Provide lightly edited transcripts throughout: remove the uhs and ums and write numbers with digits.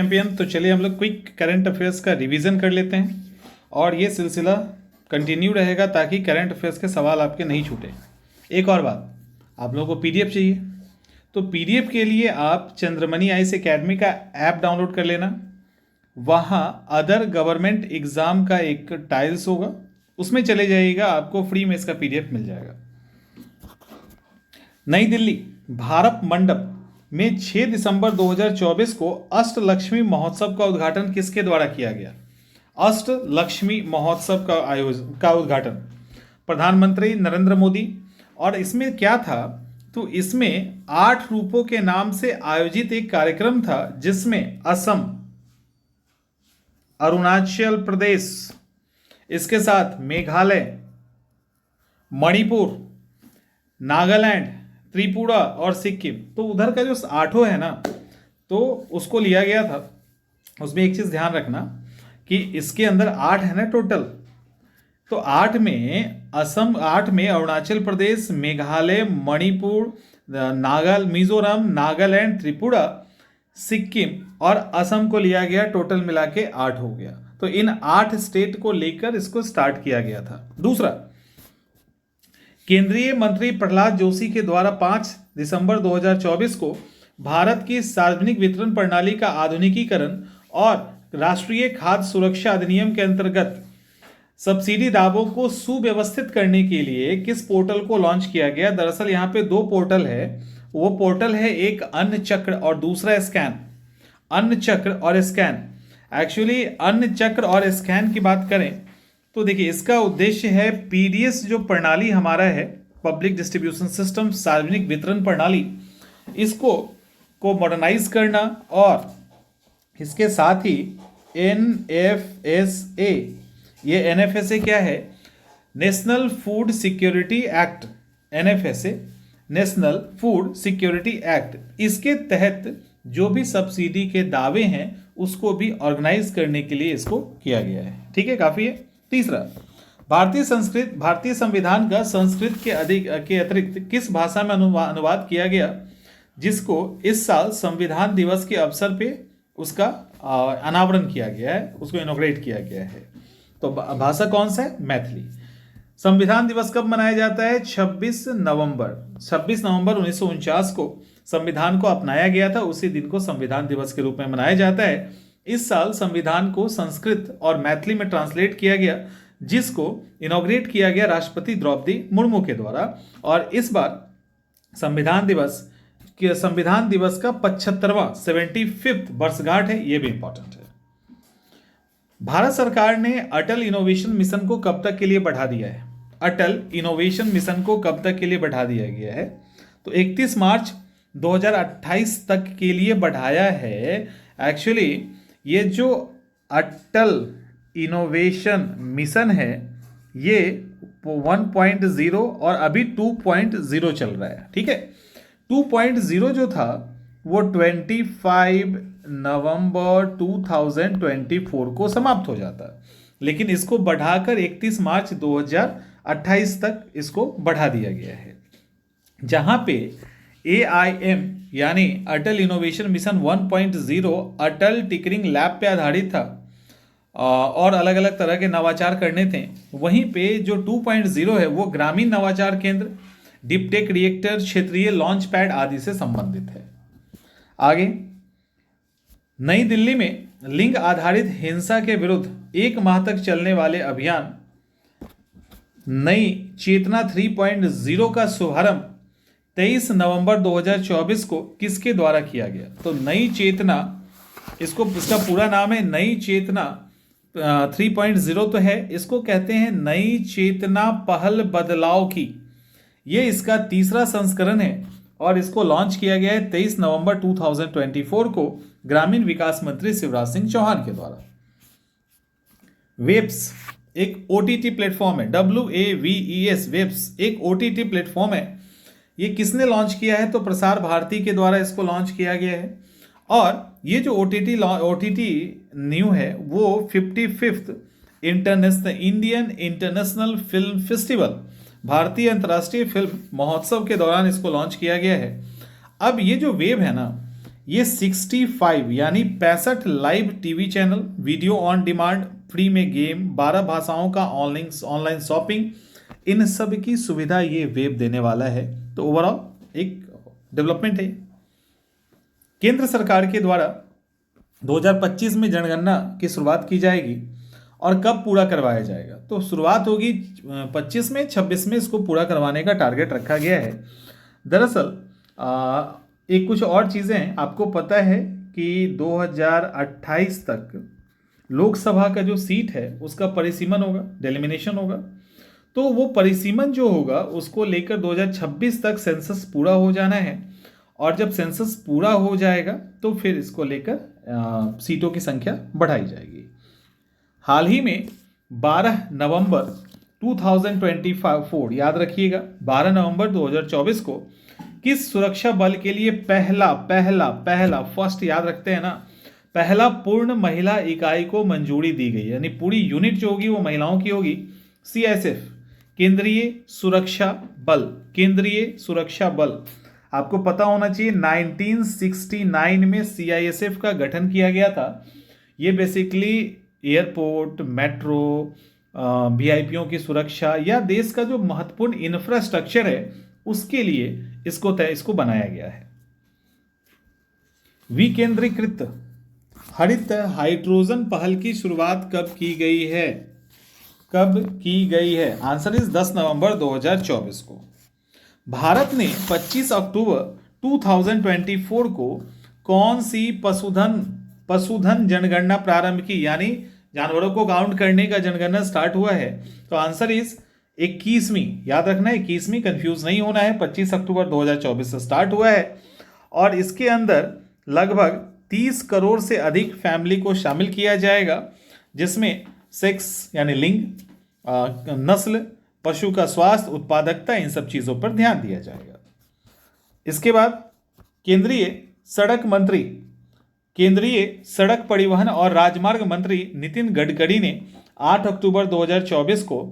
Champion. तो चलिए हम लोग क्विक करंट अफेयर्स का रिवीजन कर लेते हैं और ये सिलसिला कंटिन्यू रहेगा ताकि करंट अफेयर्स के सवाल आपके नहीं छूटे। एक और बात, आप लोगों को पीडीएफ चाहिए तो पीडीएफ के लिए आप चंद्रमणि आईएएस एकेडमी का ऐप डाउनलोड कर लेना। वहाँ अदर गवर्नमेंट एग्जाम का एक टाइल्स होगा, उसमें चले जाइएगा, आपको फ्री में इसका पीडीएफ मिल जाएगा। नई दिल्ली भारत मंडप में 6 दिसंबर 2024 को अष्टलक्ष्मी महोत्सव का उद्घाटन किसके द्वारा किया गया? अष्टलक्ष्मी महोत्सव का उद्घाटन प्रधानमंत्री नरेंद्र मोदी। और इसमें क्या था, तो इसमें 8 रूपों के नाम से आयोजित एक कार्यक्रम था जिसमें असम, अरुणाचल प्रदेश, इसके साथ मेघालय, मणिपुर, नागालैंड, त्रिपुरा और सिक्किम, तो उधर का जो 8 है ना, तो उसको लिया गया था। उसमें एक चीज़ ध्यान रखना कि इसके अंदर 8 है ना टोटल, तो 8 में असम, 8 में अरुणाचल प्रदेश, मेघालय, मणिपुर, मिजोरम, नागालैंड, त्रिपुरा, सिक्किम और असम को लिया गया। टोटल मिला के 8 हो गया। तो इन 8 स्टेट को लेकर इसको स्टार्ट किया गया था। दूसरा, केंद्रीय मंत्री प्रहलाद जोशी के द्वारा 5 दिसंबर 2024 को भारत की सार्वजनिक वितरण प्रणाली का आधुनिकीकरण और राष्ट्रीय खाद्य सुरक्षा अधिनियम के अंतर्गत सब्सिडी दावों को सुव्यवस्थित करने के लिए किस पोर्टल को लॉन्च किया गया? दरअसल यहाँ पे 2 पोर्टल है। वो पोर्टल है एक अन्न चक्र और दूसरा स्कैन। अन्न चक्र और स्कैन, एक्चुअली अन्न चक्र और स्कैन की बात करें तो देखिए, इसका उद्देश्य है पीडीएस जो प्रणाली हमारा है, पब्लिक डिस्ट्रीब्यूशन सिस्टम, सार्वजनिक वितरण प्रणाली, इसको मॉडर्नाइज करना और इसके साथ ही एनएफएसए, ये एनएफएसए क्या है? National food security act, NFSA national food security act, इसके तहत जो भी सब्सिडी के दावे हैं उसको भी ऑर्गेनाइज करने के लिए इसको किया गया है। ठीक है, काफी है। तीसरा, भारतीय संविधान का संस्कृत के अतिरिक्त किस भाषा में अनुवाद किया गया, जिसको इस साल संविधान दिवस के अवसर पे उसका अनावरण किया गया है, उसको इनॉग्रेट किया गया है। तो भाषा कौन सा है? मैथिली। संविधान दिवस कब मनाया जाता है? 26 नवंबर 1949 को संविधान को अपनाया गया था, उसी दिन को संविधान दिवस के रूप में मनाया जाता है। इस साल संविधान को संस्कृत और मैथिली में ट्रांसलेट किया गया, जिसको इनॉग्रेट किया गया राष्ट्रपति द्रौपदी मुर्मू के द्वारा। और इस बार संविधान दिवस का 75वां 75th वर्षगांठ है, ये भी इंपॉर्टेंट है। भारत सरकार ने अटल इनोवेशन मिशन को कब तक के लिए बढ़ा दिया है? अटल इनोवेशन मिशन को कब तक के लिए बढ़ा दिया गया है? तो 31 मार्च 2028 तक के लिए बढ़ाया है। एक्चुअली ये जो अटल इनोवेशन मिशन है ये 1.0 और अभी 2.0 चल रहा है। ठीक है, 2.0 जो था वो 25 नवंबर 2024 को समाप्त हो जाता, लेकिन इसको बढ़ाकर 31 मार्च 2028 तक इसको बढ़ा दिया गया है, जहां पे AIM यानी अटल इनोवेशन मिशन 1.0 अटल टिकरिंग लैब पे आधारित था और अलग अलग तरह के नवाचार करने थे। वहीं पे जो 2.0 है वो ग्रामीण नवाचार केंद्र, डिपटेक रिएक्टर, क्षेत्रीय लॉन्च पैड आदि से संबंधित है। आगे, नई दिल्ली में लिंग आधारित हिंसा के विरुद्ध 1 माह तक चलने वाले अभियान नई चेतना 3.0 का शुभारंभ 23 नवंबर 2024 को किसके द्वारा किया गया? तो नई चेतना, इसका पूरा नाम है नई चेतना 3.0 तो है, इसको कहते हैं नई चेतना पहल बदलाव की। ये इसका 3रा संस्करण है और इसको लॉन्च किया गया है 23 नवंबर 2024 को ग्रामीण विकास मंत्री शिवराज सिंह चौहान के द्वारा। वेब्स एक OTT प्लेटफॉर्म है, WAVES, वेब्स एक OTT प्लेटफॉर्म है। ये किसने लॉन्च किया है? तो प्रसार भारती के द्वारा इसको लॉन्च किया गया है। और ये जो OTT न्यू है वो 55th Indian international film festival, भारतीय अंतर्राष्ट्रीय फिल्म महोत्सव के दौरान इसको लॉन्च किया गया है। अब ये जो वेब है ना, ये 65 यानी 65 live TV channel, video on demand, free में गेम, 12 भाषाओं का ऑनलाइन शॉपिंग, इन सब की सुविधा ये वेब देने वाला है। तो ओवरऑल एक डेवलपमेंट है। केंद्र सरकार के द्वारा 2025 में जनगणना की शुरुआत की जाएगी और कब पूरा करवाया जाएगा? तो शुरुआत होगी 25 में, 26 में इसको पूरा करवाने का टारगेट रखा गया है। दरअसल एक कुछ और चीज़ें हैं। आपको पता है कि 2028 तक लोकसभा का जो सीट है उसका परिसीमन होगा, डेलिमिनेशन होगा। तो वो परिसीमन जो होगा उसको लेकर 2026 तक सेंसस पूरा हो जाना है, और जब सेंसस पूरा हो जाएगा तो फिर इसको लेकर सीटों की संख्या बढ़ाई जाएगी। हाल ही में 12 नवंबर 2024, याद रखिएगा 12 नवंबर 2024 को किस सुरक्षा बल के लिए पहला फर्स्ट, याद रखते हैं ना, पहला पूर्ण महिला इकाई को मंजूरी दी गई, यानी पूरी यूनिट जो होगी वो महिलाओं की होगी। सीआईएसएफ, केंद्रीय सुरक्षा बल, केंद्रीय सुरक्षा बल। आपको पता होना चाहिए 1969 में सीआईएसएफ का गठन किया गया था। ये बेसिकली एयरपोर्ट, मेट्रो, वीआईपीओं की सुरक्षा या देश का जो महत्वपूर्ण इंफ्रास्ट्रक्चर है उसके लिए इसको बनाया गया है। विकेंद्रीकृत हरित हाइड्रोजन पहल की शुरुआत कब की गई है? कब की गई है? आंसर इज 10 नवंबर 2024 को। भारत ने 25 अक्टूबर 2024 को कौन सी पशुधन जनगणना प्रारंभ की, यानी जानवरों को काउंट करने का जनगणना स्टार्ट हुआ है? तो आंसर इज 21वीं, याद रखना है 21वीं, कंफ्यूज नहीं होना है। 25 अक्टूबर 2024 से स्टार्ट हुआ है और इसके अंदर लगभग 30 करोड़ से अधिक फैमिली को शामिल किया जाएगा, जिसमें सेक्स यानी लिंग, नस्ल, पशु का स्वास्थ्य, उत्पादकता, इन सब चीज़ों पर ध्यान दिया जाएगा। इसके बाद केंद्रीय सड़क परिवहन और राजमार्ग मंत्री नितिन गडकरी ने 8 अक्टूबर 2024 को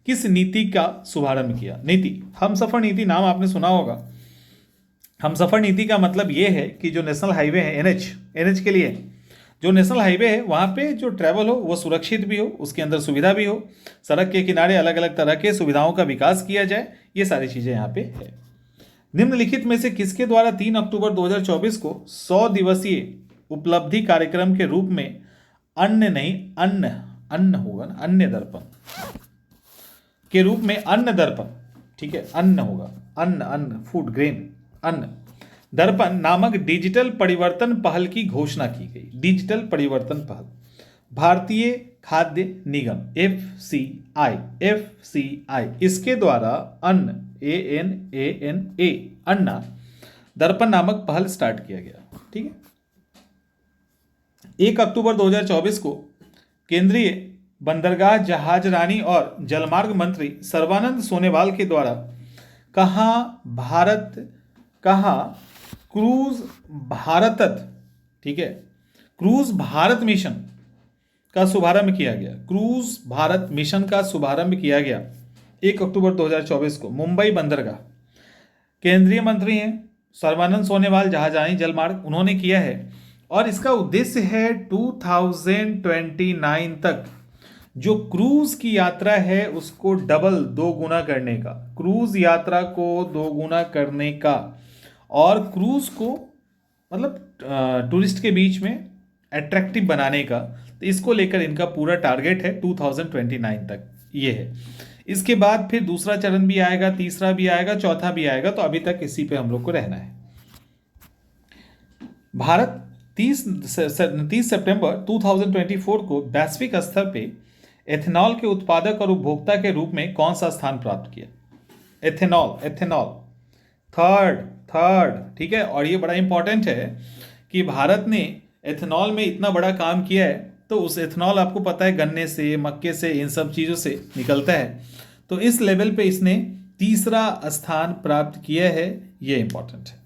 किस नीति का शुभारंभ किया? नीति, हमसफर नीति, नाम आपने सुना होगा। हमसफर नीति का मतलब ये है कि जो नेशनल हाईवे है, एनएच के लिए जो नेशनल हाईवे है वहाँ पे जो ट्रैवल हो वो सुरक्षित भी हो, उसके अंदर सुविधा भी हो, सड़क के किनारे अलग अलग तरह के सुविधाओं का विकास किया जाए, ये सारी चीज़ें यहाँ पे है। निम्नलिखित में से किसके द्वारा 3 अक्टूबर 2024 को 100 दिवसीय उपलब्धि कार्यक्रम के रूप में अन्न होगा ना, अन्य दर्पण के रूप में अन्न दर्पण, ठीक है, अन्न होगा, अन्न फूड ग्रेन, अन्न दर्पण नामक डिजिटल परिवर्तन पहल की घोषणा की गई? डिजिटल परिवर्तन पहल, भारतीय खाद्य निगम एफसीआई इसके द्वारा अन्ना दर्पण नामक पहल स्टार्ट किया गया। ठीक है। 1 अक्टूबर 2024 को केंद्रीय बंदरगाह, जहाजरानी और जलमार्ग मंत्री सर्बानंद सोनोवाल के द्वारा कहाँ क्रूज भारत, ठीक है, क्रूज भारत मिशन का शुभारंभ किया गया? क्रूज भारत मिशन का शुभारंभ किया गया 1 अक्टूबर 2024 को मुंबई बंदरगाह। केंद्रीय मंत्री हैं सर्बानंद सोनोवाल, जहाजरानी जलमार्ग, उन्होंने किया है और इसका उद्देश्य है 2029 तक जो क्रूज की यात्रा है उसको दो गुना करने का, क्रूज यात्रा को 2 गुना करने का, और क्रूज को मतलब टूरिस्ट के बीच में अट्रैक्टिव बनाने का। तो इसको लेकर इनका पूरा टारगेट है 2029 तक, ये है। इसके बाद फिर दूसरा चरण भी आएगा, तीसरा भी आएगा, चौथा भी आएगा, तो अभी तक इसी पे हम लोग को रहना है। भारत 30 सितंबर 2024 को वैश्विक स्तर पे एथेनॉल के उत्पादक और उपभोक्ता के रूप में कौन सा स्थान प्राप्त किया? एथेनॉल थर्ड, ठीक है। और ये बड़ा इंपॉर्टेंट है कि भारत ने एथेनॉल में इतना बड़ा काम किया है, तो उस एथेनॉल आपको पता है गन्ने से, मक्के से, इन सब चीज़ों से निकलता है। तो इस लेवल पे इसने तीसरा स्थान प्राप्त किया है, ये इंपॉर्टेंट है।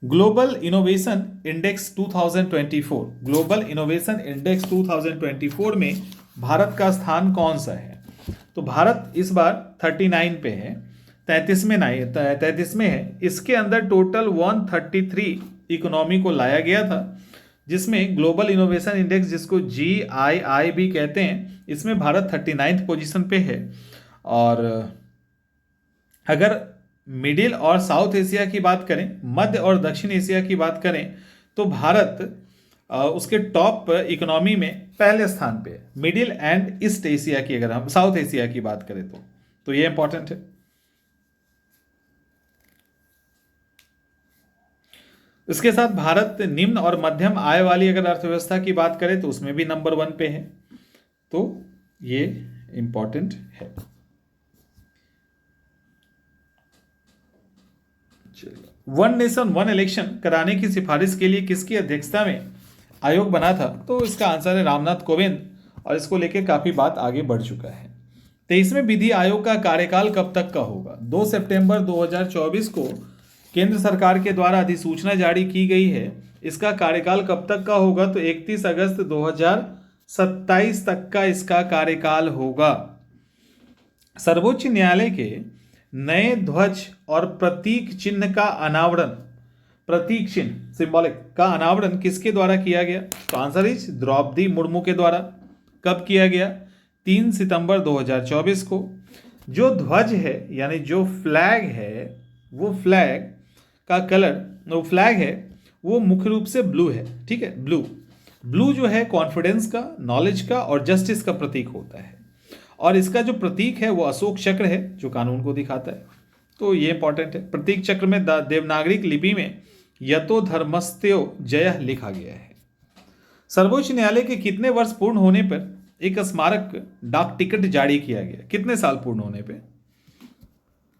Global innovation index 2024, global innovation index 2024 में भारत का स्थान कौन सा है? तो भारत इस बार 39 पे है। 33वें नहीं 33वें है। इसके अंदर टोटल 133 इकोनॉमी को लाया गया था, जिसमें ग्लोबल इनोवेशन इंडेक्स जिसको GII भी कहते हैं, इसमें भारत 39th पोजीशन पे है। और अगर मिडिल और साउथ एशिया की बात करें, मध्य और दक्षिण एशिया की बात करें, तो भारत उसके टॉप इकोनॉमी में पहले स्थान पे है। मिडिल एंड ईस्ट एशिया की, अगर हम साउथ एशिया की बात करें तो ये इंपॉर्टेंट है। इसके साथ भारत निम्न और मध्यम आय वाली अगर अर्थव्यवस्था की बात करें तो उसमें भी नंबर 1 पे है, तो ये इंपॉर्टेंट है। वन नेशन वन इलेक्शन कराने की सिफारिश के लिए किसकी अध्यक्षता में आयोग बना था? तो इसका आंसर है रामनाथ कोविंद, और इसको लेके काफी बात आगे बढ़ चुका है। 23वें विधि आयोग का कार्यकाल कब तक का होगा? 2 सितंबर 2024 को केंद्र सरकार के द्वारा अधिसूचना जारी की गई है। इसका कार्यकाल कब तक का होगा? तो 31 अगस्त 2027 तक का इसका कार्यकाल होगा। सर्वोच्च न्यायालय के नए ध्वज और प्रतीक चिन्ह का अनावरण, प्रतीक चिन्ह सिंबॉलिक का अनावरण किसके द्वारा किया गया? तो आंसर इज द्रौपदी मुर्मू के द्वारा। कब किया गया? 3 सितंबर 2024 को। जो ध्वज है यानी जो फ्लैग है, वो फ्लैग का कलर, वो फ्लैग है वो मुख्य रूप से ब्लू है। ठीक है, ब्लू जो है कॉन्फिडेंस का, नॉलेज का और जस्टिस का प्रतीक होता है। और इसका जो प्रतीक है वो अशोक चक्र है जो कानून को दिखाता है, तो ये इंपॉर्टेंट है। प्रतीक चक्र में देवनागरिक लिपि में यतो धर्मस्त्यो जय लिखा गया है। सर्वोच्च न्यायालय के कितने वर्ष पूर्ण होने पर एक स्मारक डाक टिकट जारी किया गया? कितने साल पूर्ण होने पे?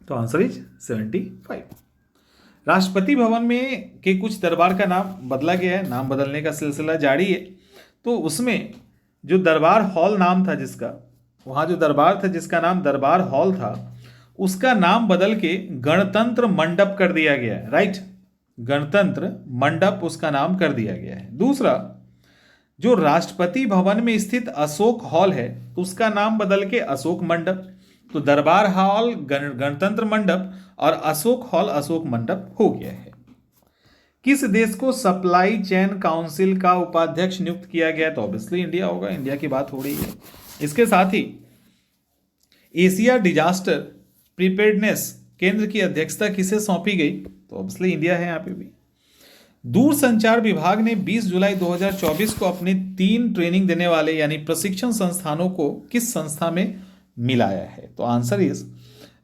तो आंसर इज 75। राष्ट्रपति भवन में के कुछ दरबार का नाम बदला गया है, नाम बदलने का सिलसिला जारी है। तो उसमें जो दरबार हॉल नाम था जिसका, वहाँ जो दरबार था जिसका नाम दरबार हॉल था, उसका नाम बदल के गणतंत्र मंडप कर दिया गया है। राइट, गणतंत्र मंडप उसका नाम कर दिया गया है। दूसरा, जो राष्ट्रपति भवन में स्थित अशोक हॉल है उसका नाम बदल के अशोक मंडप। तो दरबार हॉल गणतंत्र मंडप और अशोक हॉल अशोक मंडप हो गया है। किस देश को सप्लाई चेन काउंसिल का उपाध्यक्ष नियुक्त किया गया? तो ऑब्वियसली इंडिया होगा, इंडिया की बात हो रही है। इसके साथ ही एशिया डिजास्टर प्रिपेयर्डनेस केंद्र की अध्यक्षता किसे सौंपी गई? तो ऑब्वियसली इंडिया है यहाँ पे भी। दूरसंचार विभाग ने 20 जुलाई 2024 को अपने 3 ट्रेनिंग देने वाले यानी प्रशिक्षण संस्थानों को किस संस्था में मिलाया है? तो आंसर इज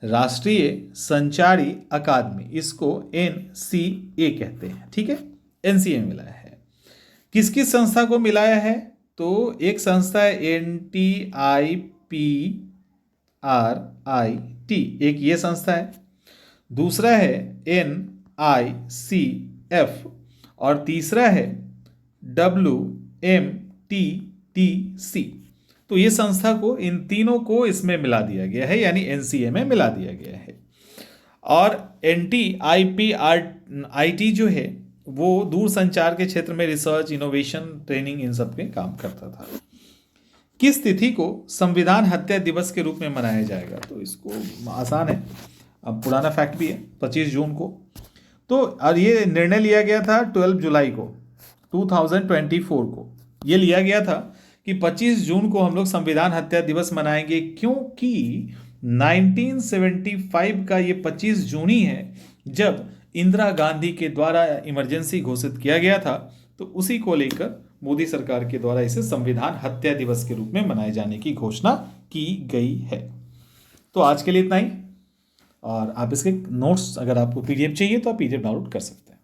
राष्ट्रीय संचारी अकादमी, इसको NCA कहते हैं। ठीक है, NCA में मिलाया है। किस किस संस्था को मिलाया है? तो एक संस्था है NTIPRIT, एक ये संस्था है। दूसरा है NICF और तीसरा है WMTTC। तो ये संस्था को, इन तीनों को इसमें मिला दिया गया है, यानी NCA में मिला दिया गया है। और NTIPRIT जो है वो दूर संचार के क्षेत्र में रिसर्च, इनोवेशन, ट्रेनिंग, इन सब के काम करता था। किस तिथि को संविधान हत्या दिवस के रूप में मनाया जाएगा? तो इसको आसान है, अब पुराना फैक्ट भी है, 25 जून को। तो और ये निर्णय लिया गया था 12 जुलाई को 2024 को। ये लिया गया था कि 25 जून को हम लोग संविधान हत्या दिवस मनाएंगे, क्योंकि 1975 का ये 25 जून ही है जब इंदिरा गांधी के द्वारा इमरजेंसी घोषित किया गया था। तो उसी को लेकर मोदी सरकार के द्वारा इसे संविधान हत्या दिवस के रूप में मनाए जाने की घोषणा की गई है। तो आज के लिए इतना ही, और आप इसके नोट्स, अगर आपको PDF चाहिए तो आप PDF डाउनलोड कर सकते हैं।